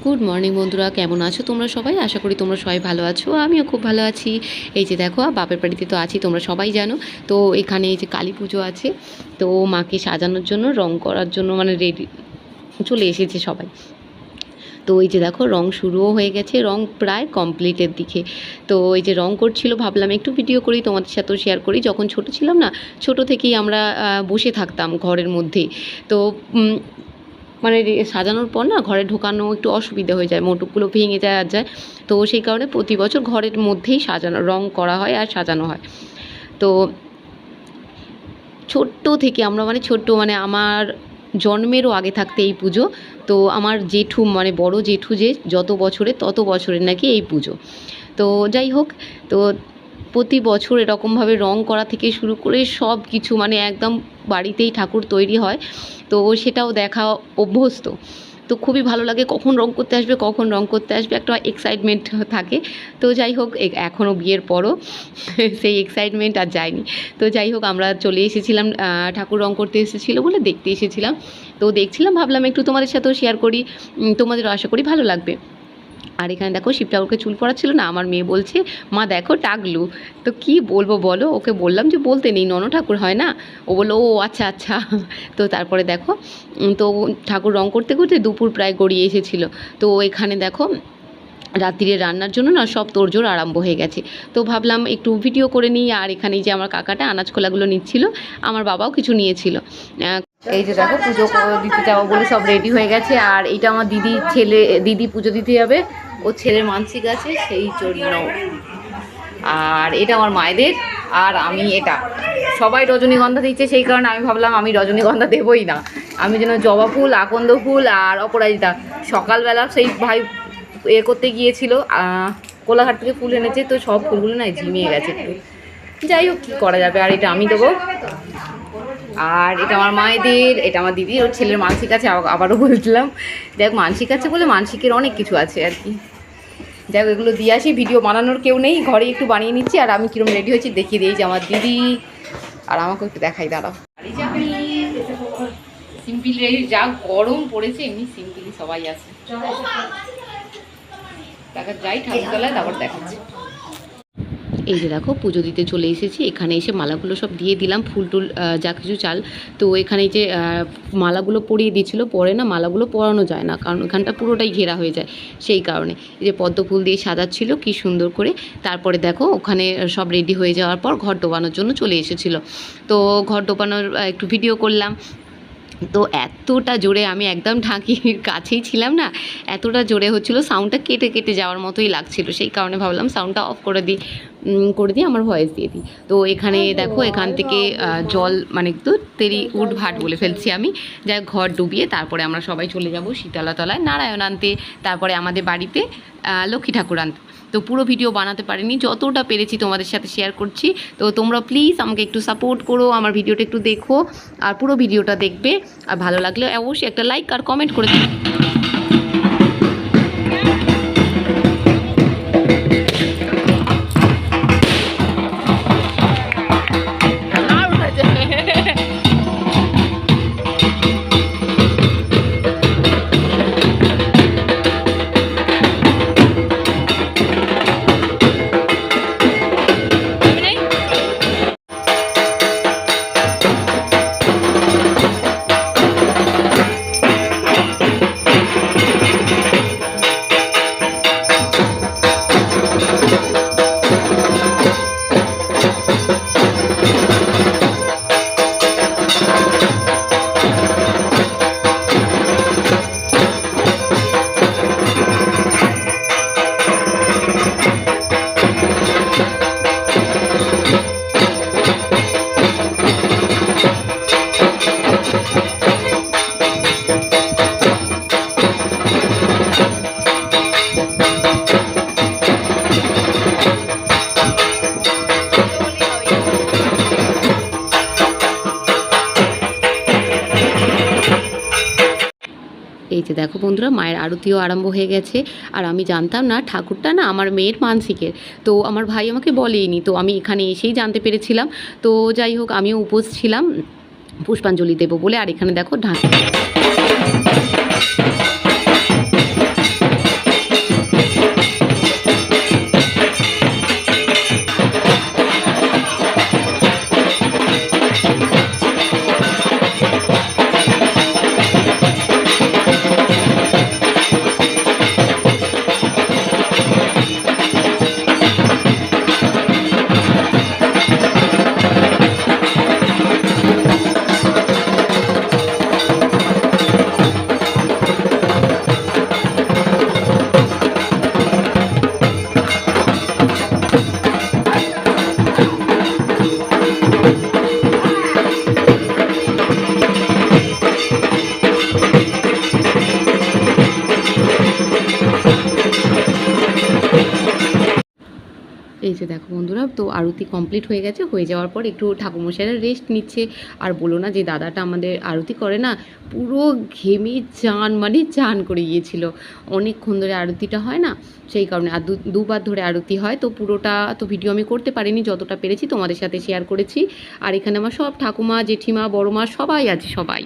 Good morning বন্ধুরা, কেমন আছো তোমরা সবাই? আশা করি তোমরা সবাই ভালো আছো। আমিও খুব ভালো আছি। এই যে দেখো, বাপের বাড়িতে তো আছি, তোমরা সবাই জানো। তো এখানে এই যে কালী পুজো আছে, তো মাকে সাজানোর জন্য, রং করার জন্য মানে রেডি চলে এসেছে সবাই। তো এই যে দেখো, রং শুরুও হয়ে গেছে, রং প্রায় কমপ্লিটের দিকে। তো এই যে রং করছিল, ভাবলাম একটু ভিডিও করি, তোমাদের সাথেও শেয়ার করি। যখন ছোট ছিলাম না, ছোট থেকেই আমরা বসে থাকতাম ঘরের মধ্যেই। তো মানে সাজানোর পর না ঘরে ঢোকানো একটু অসুবিধা হয়ে যায়, মোটকগুলো ভেঙে যায়। তো সেই কারণে প্রতি বছর ঘরের মধ্যেই সাজানো, রং করা হয় আর সাজানো হয়। তো ছোট্ট থেকে আমরা মানে ছোট্ট মানে আমার জন্মেরও আগে থাকতে এই পুজো। তো আমার জেঠু মানে বড় জেঠু যে যত বছরে তত বছরের নাকি এই পুজো। তো যাই হোক, তো প্রতি বছর এরকমভাবে রং করা থেকে শুরু করে সব কিছু মানে একদম বাড়িতেই ঠাকুর তৈরি হয়। তো সেটাও দেখা অভ্যস্ত। তো খুবই ভালো লাগে, কখন রং করতে আসবে, কখন রং করতে আসবে, একটা এক্সাইটমেন্ট থাকে। তো যাই হোক, এখনও বিয়ের পরও সেই এক্সাইটমেন্ট আর যায়নি। তো যাই হোক, আমরা চলে এসেছিলাম, ঠাকুর রং করতে এসেছিলো বলে দেখতে এসেছিলাম। তো দেখছিলাম, ভাবলাম একটু তোমাদের সাথেও শেয়ার করি, তোমাদেরও আশা করি ভালো লাগবে। আর এখানে দেখো, শিব ঠাকুরকে চুল পড়াচ্ছিল না, আমার মেয়ে বলছে, মা দেখো টাকলু। তো কি বলবো বলো, ওকে বললাম যে বলতে নেই, নন ঠাকুর হয় না। ও বললো ও আচ্ছা আচ্ছা। তো তারপরে দেখো, তো ঠাকুর রং করতে করতে দুপুর প্রায় গড়িয়ে এসেছিলো। তো এখানে দেখো, রাত্রিরে রান্নার জন্য না সব তোড়জোড় আরম্ভ হয়ে গেছে। তো ভাবলাম একটু ভিডিও করে নিই। আর এখানে যে আমার কাকাটা আনাজ খোলাগুলো নিচ্ছিল, আমার বাবাও কিছু নিয়েছিল। এই যে দেখো, পুজো দিতে যাবো বলে সব রেডি হয়ে গেছে। আর এইটা আমার দিদি পুজো দিতে যাবে, ওর ছেলের মানসিক আছে সেই জন্য। আর এটা আমার মায়েদের, আর আমি এটা, সবাই রজনীগন্ধা দিচ্ছে, সেই কারণে আমি ভাবলাম আমি রজনীগন্ধা দেবই না। আমি যেন জবা ফুল, আকন্দ ফুল আর অপরাজিতা। সকালবেলা সেই ভাই করতে গিয়েছিল, কোলাঘাট থেকে ফুল এনেছে, তো সব ফুলগুলো না ঝিমিয়ে গেছে একটু। যাই হোক, কী করা যাবে। আর এটা আমি দেবো। আর এটা আমার মায়েদের, এটা আমার দিদি, ওর ছেলের মানসিক আছে, আবারও বলছিলাম। দেখ, মানসিক আছে বলে মানসিকের অনেক কিছু আছে আর কি। যাই হোক, এগুলো দিয়ে আসি। ভিডিও বানানোর কেউ নেই, ঘরে একটু বানিয়ে নিচ্ছি। আর আমি কীরকম রেডি হয়েছি দেখিয়ে দিই, যে আমার দিদি, আর আমাকে একটু দেখাই, দাঁড়াও। সিম্পল রেডি, যা গরম পড়েছে, এমনি সিম্পলি সবাই আছে। দেখা যাই ঠাকুরতলায়, তারপর দেখাচ্ছি। এই যে দেখো, পুজো দিতে চলে এসেছি। এখানে এসে মালাগুলো সব দিয়ে দিলাম, ফুল টুল যা কিছু চাল। তো এখানে যে মালাগুলো পরিয়ে দিয়েছিলো, পরে না মালাগুলো পরানো যায় না, কারণ এখানটা পুরোটাই ঘেরা হয়ে যায়। সেই কারণে এই যে পদ্ম ফুল দিয়ে সাজাচ্ছিল কি সুন্দর করে। তারপরে দেখো, ওখানে সব রেডি হয়ে যাওয়ার পর ঘর ডোবানোর জন্য চলে এসেছিলো। তো ঘর ডোবানোর একটু ভিডিও করলাম। তো এতটা জোরে, আমি একদম ঢাকির কাছেই ছিলাম না, এতটা জোরে হচ্ছিলো, সাউন্ডটা কেটে কেটে যাওয়ার মতোই লাগছিল। সেই কারণে ভাবলাম সাউন্ডটা অফ করে দিয়ে আমার ভয়েস দিয়ে দিই। তো এখানে দেখো, এখান থেকে জল মানে একটু উড ভাট বলে ফেলছি আমি, যাই ঘর ডুবিয়ে তারপরে আমরা সবাই চলে যাব শীতলা তলায় নারায়ণ আনতে, তারপরে আমাদের বাড়িতে লক্ষ্মী ঠাকুর আনতে। তো পুরো ভিডিও বানাতে পারিনি, যতটা পেরেছি তোমাদের সাথে শেয়ার করছি। তো তোমরা প্লিজ আমাকে একটু সাপোর্ট করো, আমার ভিডিওটা একটু দেখো, আর পুরো ভিডিওটা দেখবে। আর ভালো লাগলে অবশ্যই একটা লাইক আর কমেন্ট করে দিও। এই যে দেখো বন্ধুরা, মায়ের আরতিও আরম্ভ হয়ে গেছে। আর আমি জানতাম না ঠাকুরটা না আমার মেয়ের মানসিকের, তো আমার ভাই আমাকে বলেইনি, তো আমি এখানে এসেই জানতে পেরেছিলাম। তো যাই হোক, আমিও উপোস ছিলাম পুষ্পাঞ্জলি দেবো বলে। আর এখানে দেখো ঢাকা যে দেখো বন্ধুরা, তো আরতি কমপ্লিট হয়ে গেছে, হয়ে যাওয়ার পর একটু ঠাকুরমশাইরা রেস্ট নিচ্ছে। আর বলো না, যে দাদাটা আমাদের আরতি করে না, পুরো ঘেমে চান মানে চান করে গিয়েছিল। অনেকক্ষণ ধরে আরতিটা হয় না, সেই কারণে। আর দুবার ধরে আরতি হয়, তো পুরোটা তো ভিডিও আমি করতে পারিনি, যতটা পেরেছি তোমাদের সাথে শেয়ার করেছি। আর এখানে আমার সব ঠাকুমা, জেঠিমা, বড় মা সবাই আছে, সবাই।